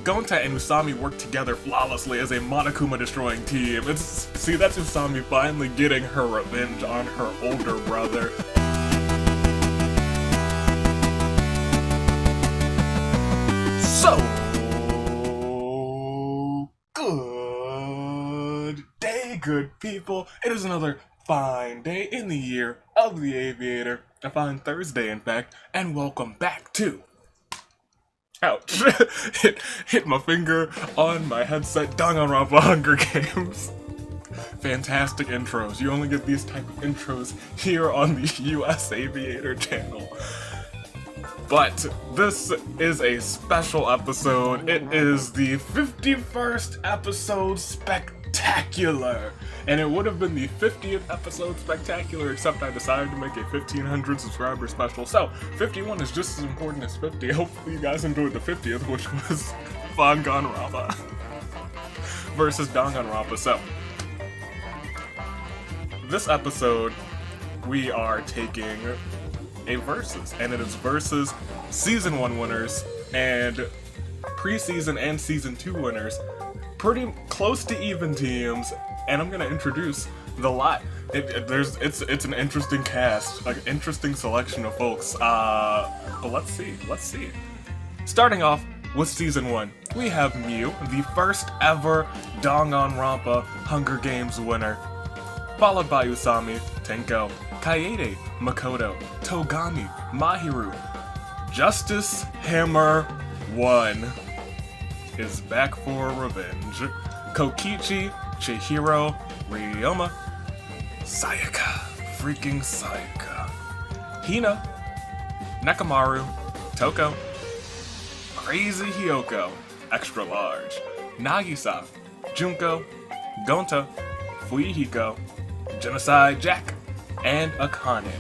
Gonta and Usami work together flawlessly as a Monokuma destroying team. See, that's Usami finally getting her revenge on her older brother. So, good day, good people. It is another fine day in the year of the Aviator. A fine Thursday, in fact, and welcome back to... Ouch. hit my finger on my headset. Danganronpa Hunger Games. Fantastic intros. You only get these type of intros here on the US Aviator channel. But this is a special episode. It is the 51st episode spectacular. And it would have been the 50th episode spectacular, except I decided to make a 1500 subscriber special. So, 51 is just as important as 50. Hopefully you guys enjoyed the 50th, which was Danganronpa versus Danganronpa. So, this episode, we are taking a versus, and it is versus Season 1 winners and preseason and Season 2 winners. Pretty close to even teams, and I'm gonna introduce the lot. It's an interesting cast, like interesting selection of folks. But let's see. Starting off with Season 1, we have Miu, the first ever Danganronpa Hunger Games winner, followed by Usami, Tenko, Kaede, Makoto, Togami, Mahiru. Justice Hammer 1 is back for revenge. Kokichi, Chihiro, Ryoma, Sayaka, freaking Sayaka, Hina, Nakamaru, Toko, Crazy Hyoko, extra large, Nagisa, Junko, Gonta, Fuihiko, Genocide Jack, and Akane.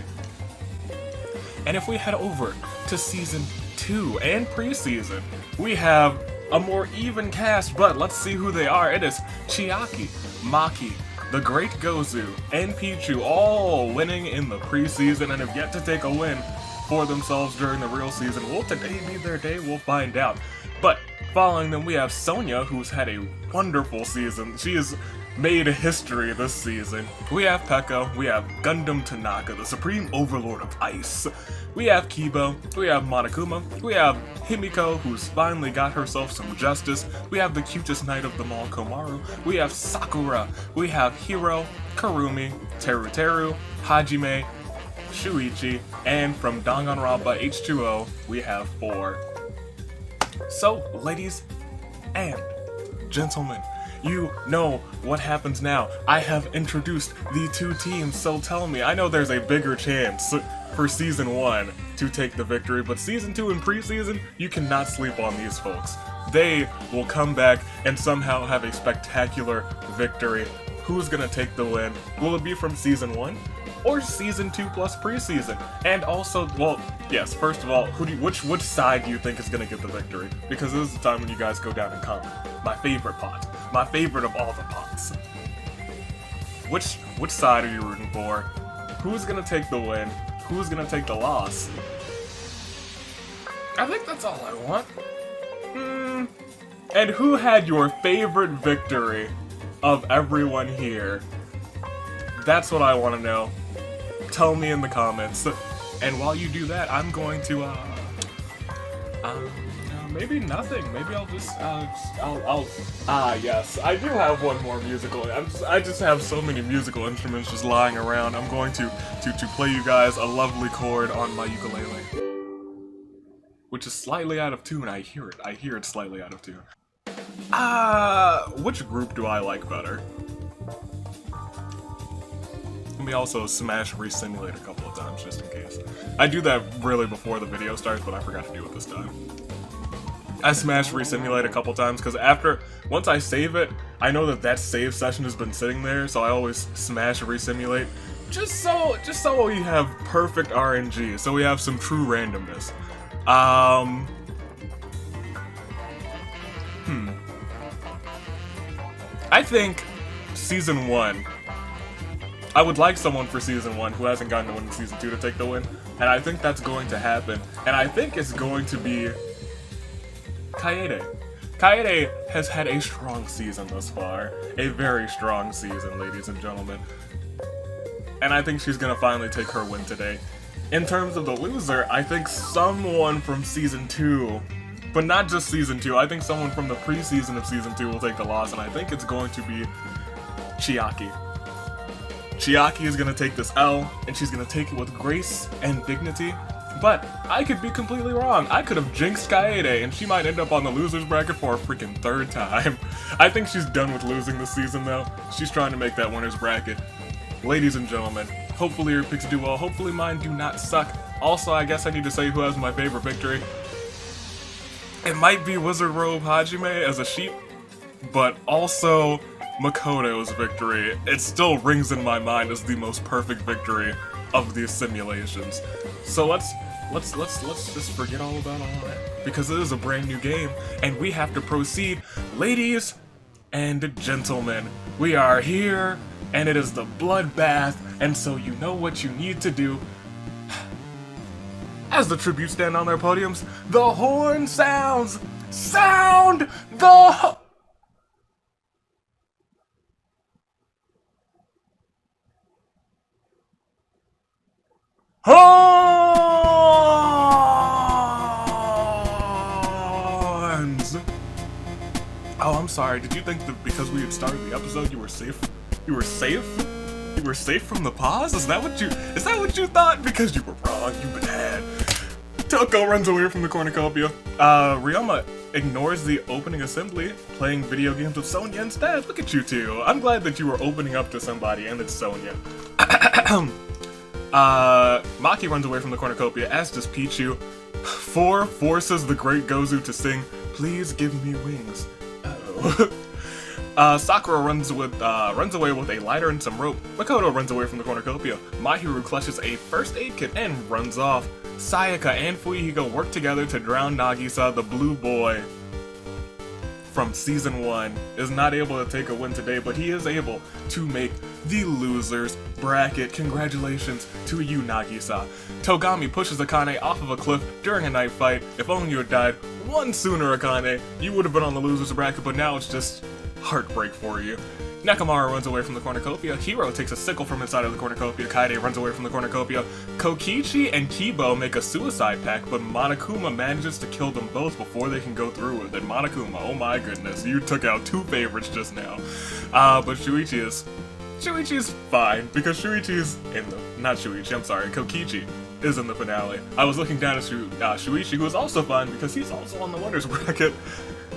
And if we head over to Season 2 and preseason, we have a more even cast, but let's see who they are. It is Chiaki, Maki, the Great Gozu, and Pichu all winning in the preseason and have yet to take a win for themselves during the real season. Will today be their day? We'll find out. But following them, we have Sonia, who's had a wonderful season. She has made history this season. We have Pekka, we have Gundam Tanaka, the Supreme Overlord of Ice. We have Kibo, we have Monokuma, we have Himiko, who's finally got herself some justice. We have the cutest knight of them all, Komaru. We have Sakura, we have Hiro, Karumi, Teru, Hajime, Shuichi, and from Danganronpa H2O, we have 4. So, ladies and gentlemen, you know what happens now. I have introduced the two teams, so tell me, I know there's a bigger chance for Season 1 to take the victory, but Season 2 and preseason, you cannot sleep on these folks. They will come back and somehow have a spectacular victory. Who's gonna take the win? Will it be from Season 1? Or Season 2 plus preseason? And also, well, yes, first of all, which side do you think is gonna get the victory? Because this is the time when you guys go down and comment. My favorite pot. My favorite of all the pots. Which side are you rooting for? Who's gonna take the win? Who's gonna take the loss? I think that's all I want. And who had your favorite victory of everyone here? That's what I want to know. Tell me in the comments. And while you do that, I'm going to, maybe nothing. Maybe I'll just, yes. I do have one more musical. I just have so many musical instruments just lying around. I'm going to play you guys a lovely chord on my ukulele. Which is slightly out of tune. I hear it. I hear it slightly out of tune. Which group do I like better? Let me also smash Resimulate a couple of times, just in case. I do that really before the video starts, but I forgot to do it this time. I smash Resimulate a couple times, because once I save it, I know that save session has been sitting there, so I always smash Resimulate, just so we have perfect RNG, so we have some true randomness. I think Season 1, I would like someone for Season 1 who hasn't gotten to win in Season 2 to take the win, and I think that's going to happen, and I think it's going to be Kaede. Kaede has had a strong season thus far. A very strong season, ladies and gentlemen. And I think she's gonna finally take her win today. In terms of the loser, I think someone from Season 2, but not just Season 2, I think someone from the preseason of Season 2 will take the loss, and I think it's going to be Chiaki. Chiaki is gonna take this L, and she's gonna take it with grace and dignity. But I could be completely wrong. I could have jinxed Kaede, and she might end up on the loser's bracket for a freaking third time. I think she's done with losing this season, though. She's trying to make that winner's bracket. Ladies and gentlemen, hopefully your picks do well. Hopefully mine do not suck. Also, I guess I need to say who has my favorite victory. It might be Wizard Robe Hajime as a sheep, but also Makoto's victory. It still rings in my mind as the most perfect victory of these simulations. So let's just forget all about all that, because it is a brand new game and we have to proceed. Ladies and gentlemen, we are here and it is the bloodbath, and so you know what you need to do. As the tributes stand on their podiums, the horn sounds. Sound the horns! Oh, I'm sorry. Did you think that because we had started the episode, you were safe? You were safe? You were safe from the pause? Is that what you thought? Because you were wrong. You bad. Toko runs away from the cornucopia. Ryoma ignores the opening assembly, playing video games with Sonya instead. Look at you two. I'm glad that you were opening up to somebody, and it's Sonya. Maki runs away from the cornucopia, as does Pichu. 4 forces the great Gozu to sing, "Please give me wings." Uh-oh. Sakura runs away with a lighter and some rope. Makoto runs away from the cornucopia. Mahiru clutches a first aid kit and runs off. Sayaka and Fuihiko work together to drown Nagisa, the blue boy from Season 1. Is not able to take a win today, but he is able to make the loser's bracket. Congratulations to you, Nagisa. Togami pushes Akane off of a cliff during a night fight. If only you had died one sooner, Akane, you would have been on the loser's bracket, but now it's just heartbreak for you. Nekomaru runs away from the cornucopia. Hiro takes a sickle from inside of the cornucopia. Kaede runs away from the cornucopia. Kokichi and Kibo make a suicide pact, but Monokuma manages to kill them both before they can go through with it. Monokuma, oh my goodness, you took out 2 favorites just now. But Shuichi is fine, because Shuichi is in the... Not Shuichi, I'm sorry, Kokichi is in the finale. I was looking down at Shuichi, who is also fine, because he's also on the winners bracket.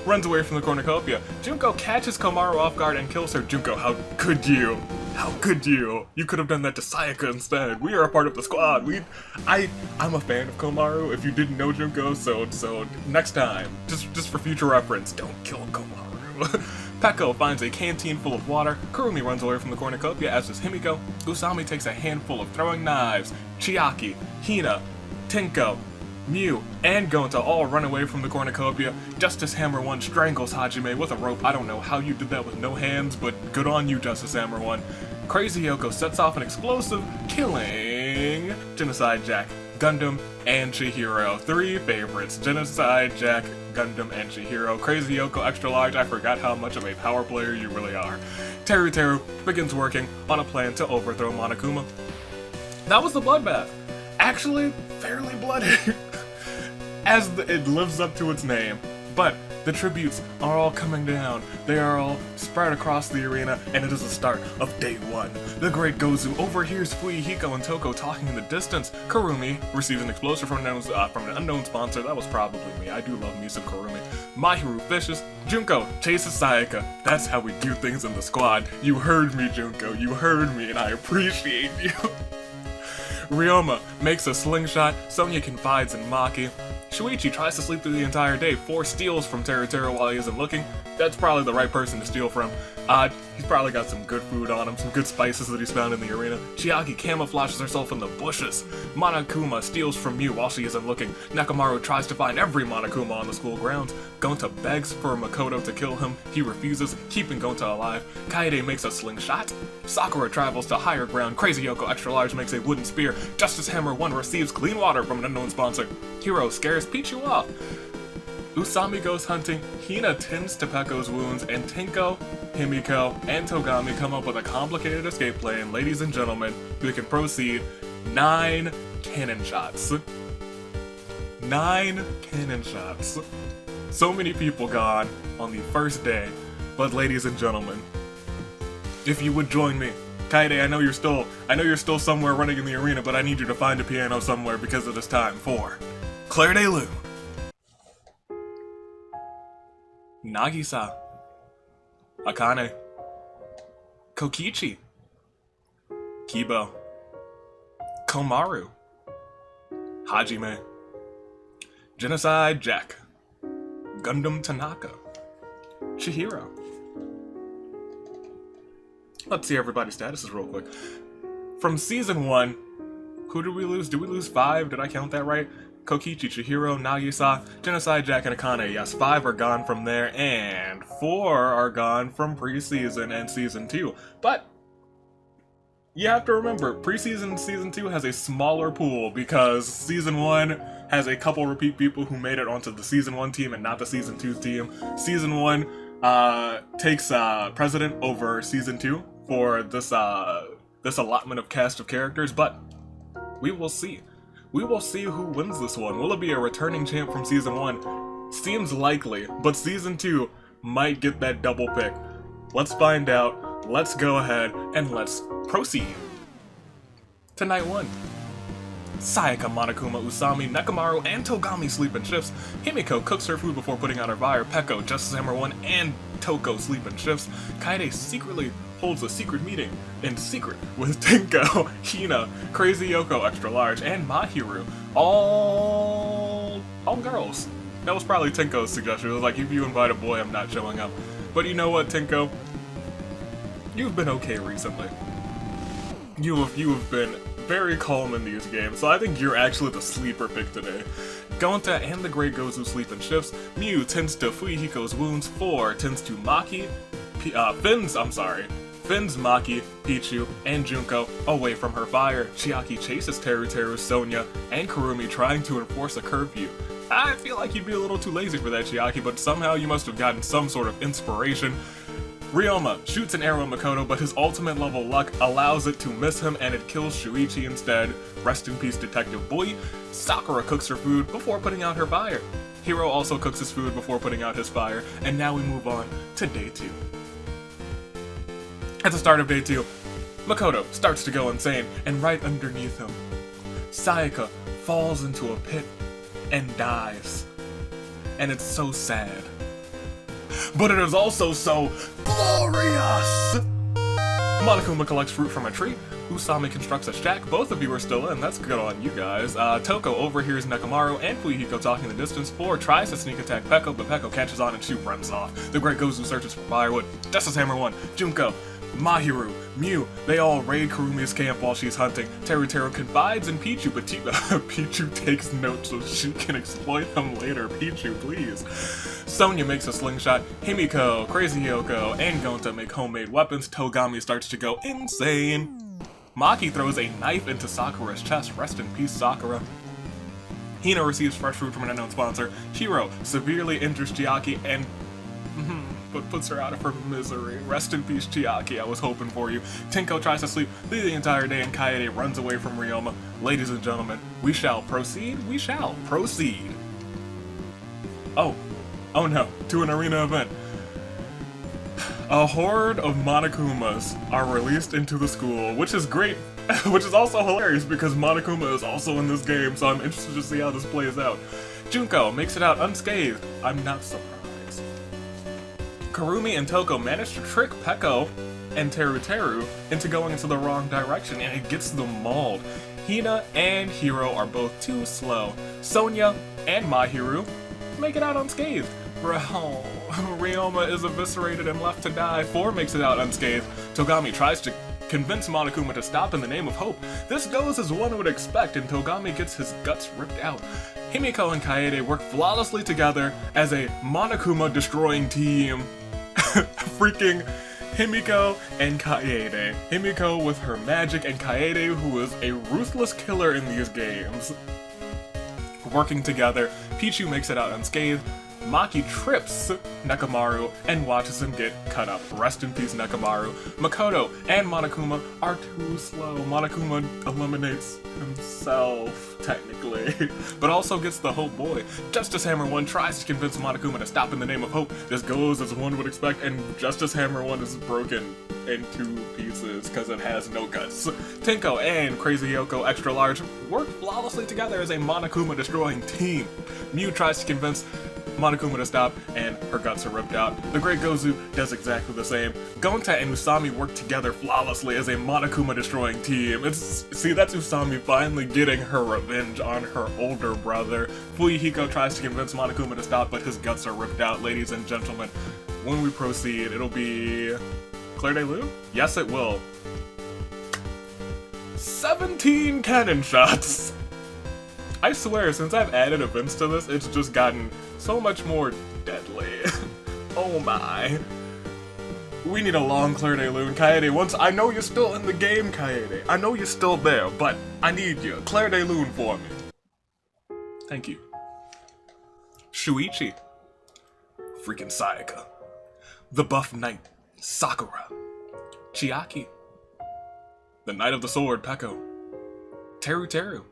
Runs away from the cornucopia. Junko catches Komaru off guard and kills her. Junko, how could you? How could you? You could have done that to Sayaka instead. We are a part of the squad. I'm a fan of Komaru, if you didn't know Junko, so next time, just for future reference, don't kill Komaru. Peko finds a canteen full of water. Kurumi runs away from the cornucopia, as does Himiko. Usami takes a handful of throwing knives. Chiaki, Hina, Tenko, Mew, and Gonta all run away from the cornucopia. Justice Hammer 1 strangles Hajime with a rope. I don't know how you did that with no hands, but good on you, Justice Hammer 1. Crazy Yoko sets off an explosive, killing Genocide Jack, Gundam, and Chihiro. 3 favorites: Genocide Jack, Gundam, and Chihiro. Crazy Yoko extra large, I forgot how much of a power player you really are. Teru Teru begins working on a plan to overthrow Monokuma. That was the bloodbath. Actually, fairly bloody, as it lives up to its name. But the tributes are all coming down. They are all spread across the arena, and it is the start of day 1. The great Gozu overhears Fuihiko and Toko talking in the distance. Kurumi receives an explosion from an unknown sponsor. That was probably me. I do love me some Kurumi. Mahiru fishes. Junko chases Sayaka. That's how we do things in the squad. You heard me, Junko. You heard me, and I appreciate you. Ryoma makes a slingshot. Sonya confides in Maki. Shuichi tries to sleep through the entire day. 4 steals from Teru Teru while he isn't looking. That's probably the right person to steal from. He's probably got some good food on him, some good spices that he's found in the arena. Chiaki camouflages herself in the bushes. Monokuma steals from Mew while she isn't looking. Nekomaru tries to find every Monokuma on the school grounds. Gonta begs for Makoto to kill him. He refuses, keeping Gonta alive. Kaede makes a slingshot. Sakura travels to higher ground. Crazy Yoko extra large makes a wooden spear. Justice Hammer 1 receives clean water from an unknown sponsor. Hiro scares Pichu off. Usami goes hunting, Hina tends to Pekko's wounds, and Tenko, Himiko, and Togami come up with a complicated escape plan. Ladies and gentlemen, we can proceed. 9 cannon shots. 9 cannon shots. So many people gone on the first day, but ladies and gentlemen, if you would join me, Kaede, I know you're still somewhere running in the arena, but I need you to find a piano somewhere because it is time for Claire de Lune. Nagisa, Akane, Kokichi, Kibo, Komaru, Hajime, Genocide Jack, Gundam Tanaka, Chihiro. Let's see everybody's statuses real quick. From season 1, who did we lose? Did we lose 5? Did I count that right? Kokichi, Chihiro, Nagisa, Genocide Jack, and Akane. Yes, 5 are gone from there, and 4 are gone from preseason and season 2. But you have to remember, preseason and season 2 has a smaller pool because season 1 has a couple repeat people who made it onto the season 1 team and not the season 2 team. Season 1 takes President over season 2 for this allotment of cast of characters, but we will see. We will see who wins this one. Will it be a returning champ from season 1? Seems likely, but season 2 might get that double pick. Let's find out. Let's go ahead and let's proceed to night 1. Sayaka, Monokuma, Usami, Nekomaru, and Togami sleep in shifts. Himiko cooks her food before putting out her fire. Pekko, Justice Hammer 1, and Toko sleep in shifts. Kaede secretly holds a secret meeting in secret with Tenko, Hina, Crazy Yoko, Extra Large, and Mahiru. All girls. That was probably Tenko's suggestion. It was like, if you invite a boy, I'm not showing up. But you know what, Tenko? You've been okay recently. You have been very calm in these games, so I think you're actually the sleeper pick today. Gonta and the Great Gozu sleep in shifts. Miu tends to Fuyuhiko's wounds. 4 tends to Fins, Maki, Pichu, and Junko away from her fire. Chiaki chases Teru, Sonya, and Kurumi trying to enforce a curfew. I feel like you'd be a little too lazy for that, Chiaki, but somehow you must have gotten some sort of inspiration. Ryoma shoots an arrow at Makoto, but his ultimate level luck allows it to miss him and it kills Shuichi instead. Rest in peace, Detective Boy. Sakura cooks her food before putting out her fire. Hiro also cooks his food before putting out his fire, and now we move on to day 2. At the start of day 2, Makoto starts to go insane, and right underneath him, Sayaka falls into a pit and dies. And it's so sad. But it is also so glorious! Monokuma collects fruit from a tree. Usami constructs a shack. Both of you are still in. That's good on you guys. Toko overhears Nekomaru and Fuyuhiko talking in the distance. 4 tries to sneak attack Pekko, but Pekko catches on and she runs off. The Great Gozu searches for firewood. Justice Hammer 1, Junko, Mahiru, Miu, they all raid Kurumi's camp while she's hunting. Teru confides in Pichu, but Pichu takes notes so she can exploit them later. Pichu, please. Sonya makes a slingshot. Himiko, Crazy Yoko, and Gonta make homemade weapons. Togami starts to go insane. Maki throws a knife into Sakura's chest. Rest in peace, Sakura. Hina receives fresh fruit from an unknown sponsor. Shiro severely injures Chiaki and but puts her out of her misery. Rest in peace, Chiaki, I was hoping for you. Tenko tries to sleep through the entire day and Kaede runs away from Ryoma. Ladies and gentlemen, we shall proceed. We shall proceed. Oh no, to an arena event. A horde of Monokumas are released into the school, which is great, which is also hilarious because Monokuma is also in this game, so I'm interested to see how this plays out. Junko makes it out unscathed. I'm not surprised. Kurumi and Toko manage to trick Pekko and Teru into going into the wrong direction, and it gets them mauled. Hina and Hiro are both too slow. Sonya and Mahiru make it out unscathed. Ryoma is eviscerated and left to die. 4 makes it out unscathed. Togami tries to convince Monokuma to stop in the name of hope. This goes as one would expect, and Togami gets his guts ripped out. Himiko and Kaede work flawlessly together as a Monokuma destroying team. Freaking Himiko and Kaede. Himiko with her magic and Kaede, who is a ruthless killer in these games. Working together, Pichu makes it out unscathed. Maki trips Nekomaru and watches him get cut up. Rest in peace, Nekomaru. Makoto and Monokuma are too slow. Monokuma eliminates himself, technically, but also gets the Hope Boy. Justice Hammer 1 tries to convince Monokuma to stop in the name of hope. This goes as one would expect, and Justice Hammer 1 is broken in 2 pieces because it has no guts. Tenko and Crazy Yoko Extra Large work flawlessly together as a Monokuma destroying team. Mew tries to convince Monokuma to stop, and her guts are ripped out. The Great Gozu does exactly the same. Gonta and Usami work together flawlessly as a Monokuma destroying team. See, that's Usami finally getting her revenge on her older brother. Fuyuhiko tries to convince Monokuma to stop, but his guts are ripped out. Ladies and gentlemen, when we proceed, it'll be Claire de Lune? Yes, it will. 17 cannon shots! I swear, since I've added events to this, it's just gotten so much more deadly. Oh my. We need a long Claire de Lune. Kaede, I know you're still in the game, Kaede. I know you're still there, but I need you. Claire de Lune for me. Thank you. Shuichi. Freaking Sayaka. The Buff Knight. Sakura. Chiaki. The Knight of the Sword, Peko. Teru.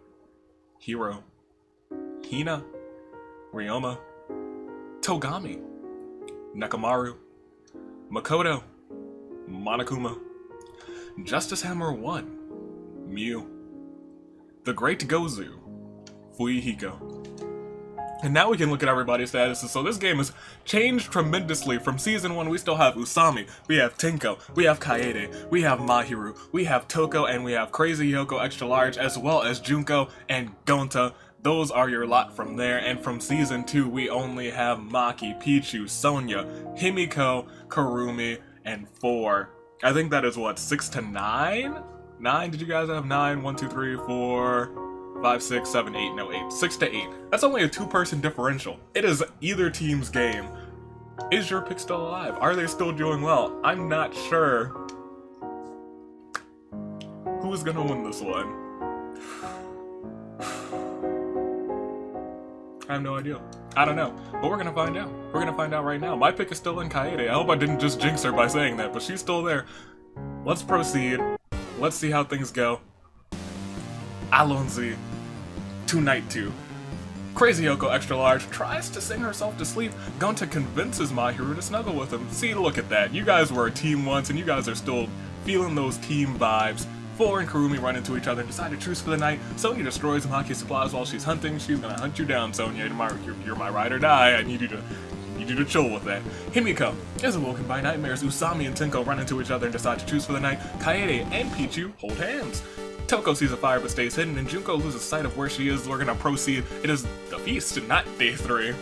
Hiro. Hina. Ryoma. Togami. Nekomaru. Makoto. Monokuma. Justice Hammer 1. Mew. The Great Gozu. Fuyuhiko. And now we can look at everybody's statuses. So this game has changed tremendously. From Season 1, we still have Usami, we have Tenko, we have Kaede, we have Mahiru, we have Toko, and we have Crazy Yoko Extra Large, as well as Junko and Gonta. Those are your lot from there. And from Season 2, we only have Maki, Pichu, Sonia, Himiko, Kurumi, and 4. I think that is what, 6 to 9? 9? Did you guys have 9? 1, 2, 3, 4... 5, 6, 7, 8, no 8. 6 to 8. That's only a 2-person differential. It is either team's game. Is your pick still alive? Are they still doing well? I'm not sure. Who's gonna win this one? I have no idea. I don't know. But we're gonna find out. We're gonna find out right now. My pick is still in Kaede. I hope I didn't just jinx her by saying that, but she's still there. Let's proceed. Let's see how things go. Alonzi, 2 Night 2. Crazy Yoko Extra Large tries to sing herself to sleep. Gonta convinces Mahiru to snuggle with him. See, look at that. You guys were a team once, and you guys are still feeling those team vibes. 4 and Kurumi run into each other and decide to truce for the night. Sonia destroys Maki's supplies while she's hunting. She's gonna hunt you down, Sonia. You're my ride or die. I need you to chill with that. Himiko is awoken by nightmares. Usami and Tenko run into each other and decide to choose for the night. Kaede and Pichu hold hands. Toko sees a fire but stays hidden, and Junko loses sight of where she is. We're gonna proceed. It is the feast, not day 3.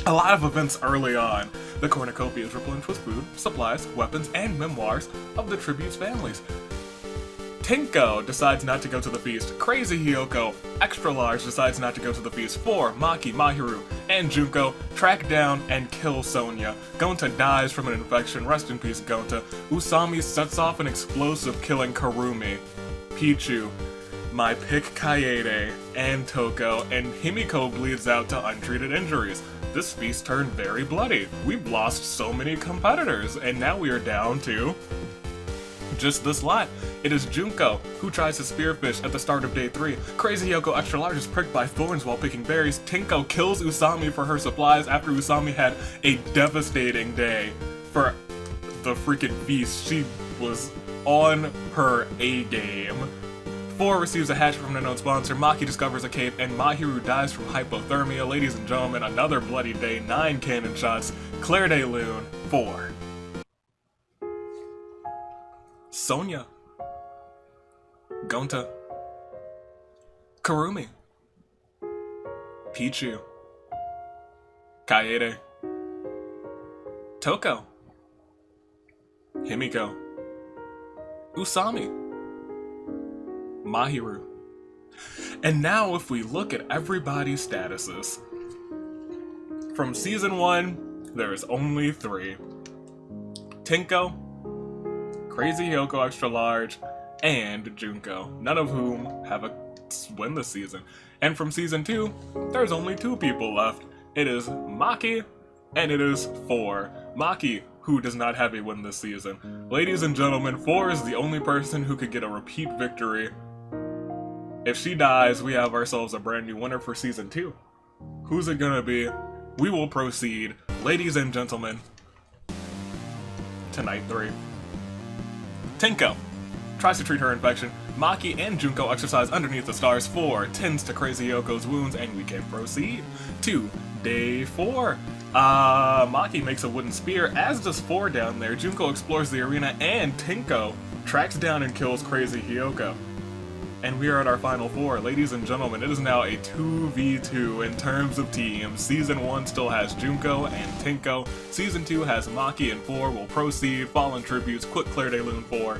A lot of events early on. The cornucopia is replenished with food, supplies, weapons, and memoirs of the tribute's families. Tenko decides not to go to the feast. Crazy Hiyoko Extra Large decides not to go to the feast. 4, Maki, Mahiru, and Junko track down and kill Sonia. Gonta dies from an infection. Rest in peace, Gonta. Usami sets off an explosive, killing Kurumi. Pichu, my pick Kaede, and Toko, and Himiko bleeds out to untreated injuries. This feast turned very bloody. We've lost so many competitors, and now we are down to just this lot. It is Junko who tries to spearfish at the start of day 3. Crazy Yoko Extra Large is pricked by thorns while picking berries. Tenko kills Usami for her supplies after Usami had a devastating day for the freaking feast. She was on her A-game. 4 receives a hatch from an unknown sponsor. Maki discovers a cave, and Mahiru dies from hypothermia. Ladies and gentlemen, another bloody day. 9 cannon shots. Claire de Lune, 4. Sonia. Gonta. Kurumi. Pichu. Kaede. Toko. Himiko. Usami. Mahiru. And now if we look at everybody's statuses. From Season 1, there is only 3. Tenko, Crazy Yoko Extra Large, and Junko, none of whom have a win this season. And from Season 2, there's only 2 people left. It is Maki, and it is 4. Maki, who does not have a win this season. Ladies and gentlemen, 4 is the only person who could get a repeat victory. If she dies, we have ourselves a brand new winner for Season 2. Who's it gonna be? We will proceed, ladies and gentlemen, to Night 3. Tenko tries to treat her infection. Maki and Junko exercise underneath the stars. 4 tends to Crazy Yoko's wounds, and we can proceed to Day 4. Maki makes a wooden spear, as does 4 down there. Junko explores the arena, and Tenko tracks down and kills Crazy Hyoko. And we are at our final 4. Ladies and gentlemen, it is now a 2v2 in terms of teams. Season 1 still has Junko and Tenko. Season 2 has Maki and 4. Will proceed. Fallen Tributes. Quick Claire de Lune 4.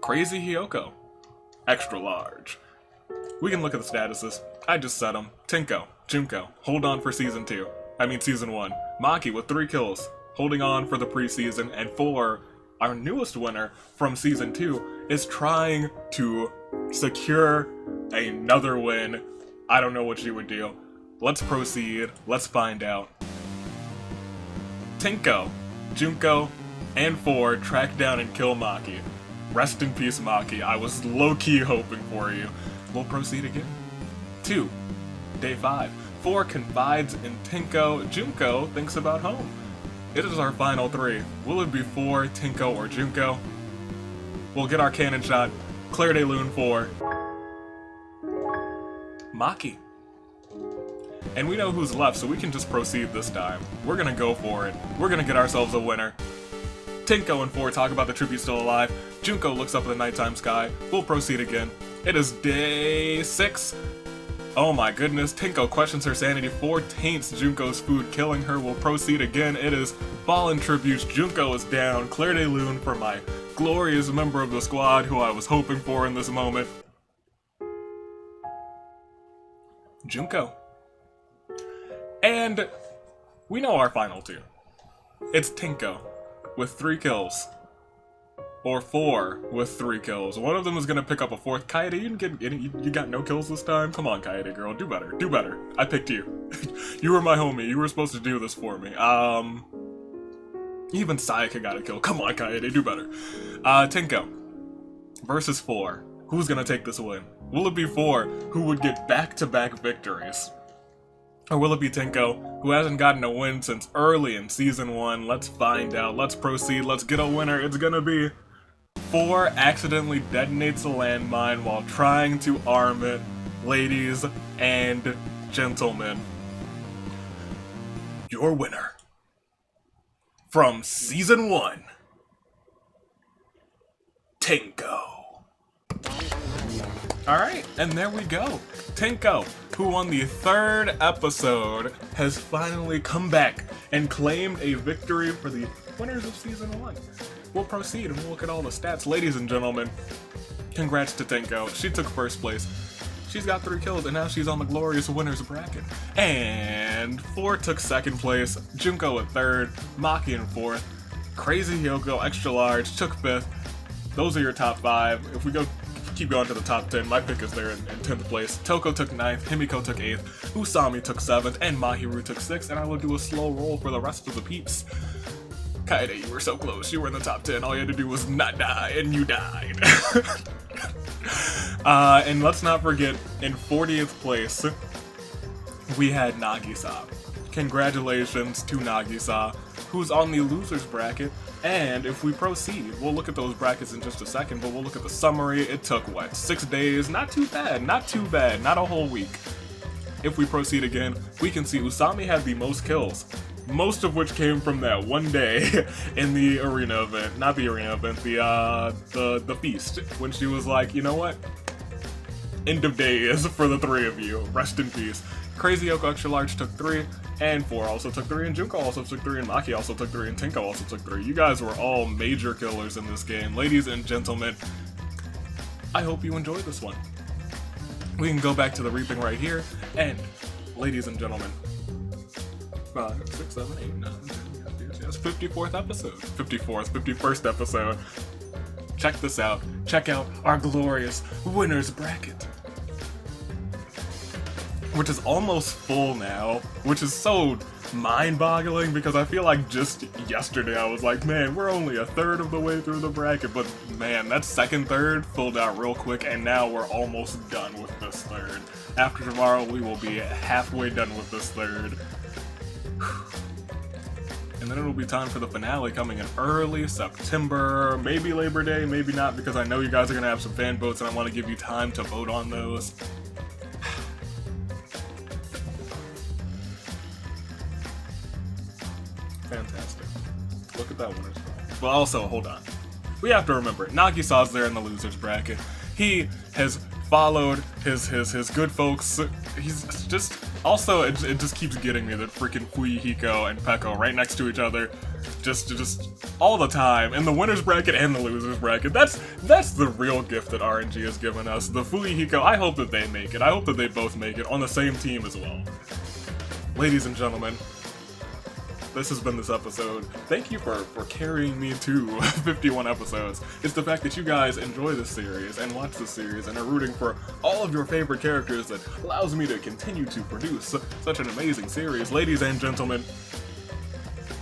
Crazy Hyoko. Extra large. We can look at the statuses. I just set them. Tenko, Junko, hold on for Season 1. Maki with 3 kills, holding on for the preseason, and 4, our newest winner from Season 2, is trying to secure another win. I don't know what she would do. Let's proceed. Let's find out. Tenko, Junko, and 4 track down and kill Maki. Rest in peace, Maki. I was low-key hoping for you. We'll proceed again. 2. Day 5. 4 confides in Tenko. Junko thinks about home. It is our final 3. Will it be 4, Tenko, or Junko? We'll get our cannon shot. Claire de Lune 4. Maki. And we know who's left, so we can just proceed this time. We're gonna go for it. We're gonna get ourselves a winner. Tenko and 4 talk about the tribute still alive. Junko looks up at the nighttime sky. We'll proceed again. It is Day 6. Oh my goodness, Tenko questions her sanity. 4 taints Junko's food, killing her. We'll proceed again. It is Fallen Tributes. Junko is down. Claire de Lune for my glorious member of the squad who I was hoping for in this moment. Junko. And we know our final 2. It's Tenko with 3 kills. Or 4 with 3 kills. One of them is gonna pick up a 4th. Kaede, you didn't get any, you got no kills this time? Come on, Kaede girl, do better, do better. I picked you. You were my homie, you were supposed to do this for me. Even Sayaka got a kill. Come on, Kaede, do better. Tenko versus 4. Who's gonna take this win? Will it be 4 who would get back-to-back victories? Or will it be Tenko, who hasn't gotten a win since early in Season 1? Let's find out. Let's proceed. Let's get a winner. It's gonna be 4 accidentally detonates a landmine while trying to arm it. Ladies and gentlemen, your winner from Season 1, Tenko. Alright, and there we go. Tenko, who on the 3rd episode has finally come back and claimed a victory for the winners of Season 1. We'll proceed and we'll look at all the stats. Ladies and gentlemen, congrats to Tenko. She took 1st place. She's got 3 kills and now she's on the glorious winners bracket. And 4 took 2nd place, Junko at 3rd, Maki in 4th, Crazy Hyoko extra large took 5th. Those are your top 5. If we keep going to the top 10, my pick is there in 10th place. Toko took 9th, Himiko took 8th, Usami took 7th, and Mahiru took 6th, and I will do a slow roll for the rest of the peeps. Kaede, you were so close. You were in the top 10. All you had to do was not die, and you died. And let's not forget, in 40th place, we had Nagisa. Congratulations to Nagisa, who's on the losers bracket. And if we proceed, we'll look at those brackets in just a second, but we'll look at the summary. It took, what, 6 days? Not too bad, not too bad, not a whole week. If we proceed again, we can see Usami had the most kills, most of which came from that one day in the arena event. Not the arena event, the feast, when she was like, you know what? End of days for the 3 of you. Rest in peace. Crazy Yoko extra large took 3, and 4 also took 3, and Junko also took 3, and Maki also took 3, and Tenko also took 3. You guys were all major killers in this game. Ladies and gentlemen, I hope you enjoyed this one. We can go back to the reaping right here, and ladies and gentlemen, 5, 6, 7, 8, 9, 10, yes, 54th episode. 51st episode. Check this out. Check out our glorious winners bracket. which is almost full now, which is so mind-boggling because I feel like just yesterday I was like, man, we're only a third of the way through the bracket, but man, that second third filled out real quick, and now we're almost done with this third. After tomorrow, we will be halfway done with this third. And then it'll be time for the finale coming in early September, maybe Labor Day, maybe not, because I know you guys are gonna have some fan votes and I want to give you time to vote on those. Fantastic. Look at that winner's bracket. But also, hold on. We have to remember, Nagisa's there in the losers bracket. He has followed his good folks. He's just also it just keeps getting me that freaking Fuyuhiko and Peko right next to each other, just all the time in the winners bracket and the losers bracket. That's the real gift that RNG has given us. The Fuyuhiko, I hope that they make it. I hope that they both make it on the same team as well. Ladies and gentlemen, this has been this episode. Thank you for carrying me to 51 episodes. It's the fact that you guys enjoy this series and watch this series and are rooting for all of your favorite characters that allows me to continue to produce such an amazing series. Ladies and gentlemen,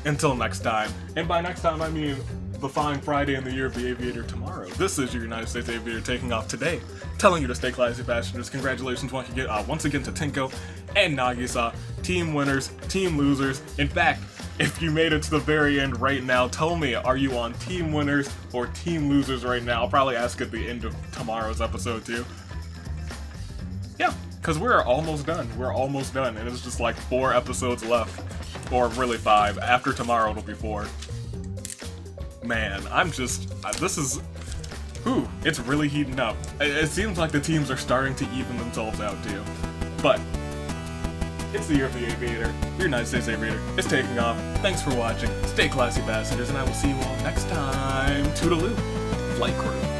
until next time. And by next time, I mean the fine Friday in the year of the Aviator tomorrow. This is your United States Aviator taking off today, telling you to stay classy, passengers. Congratulations once again to Tenko and Nagisa, team winners, team losers. In fact, if you made it to the very end right now, tell me, are you on team winners or team losers right now? I'll probably ask at the end of tomorrow's episode too. Yeah, because we're almost done. We're almost done, and it's just like 4 episodes left. Or really 5. After tomorrow, it'll be 4. Man, I'm just... this is... Whew, it's really heating up. It seems like the teams are starting to even themselves out too. But... it's the year of the Aviator. Your United States Aviator is taking off. Thanks for watching. Stay classy, passengers, and I will see you all next time. Toodaloo, flight crew.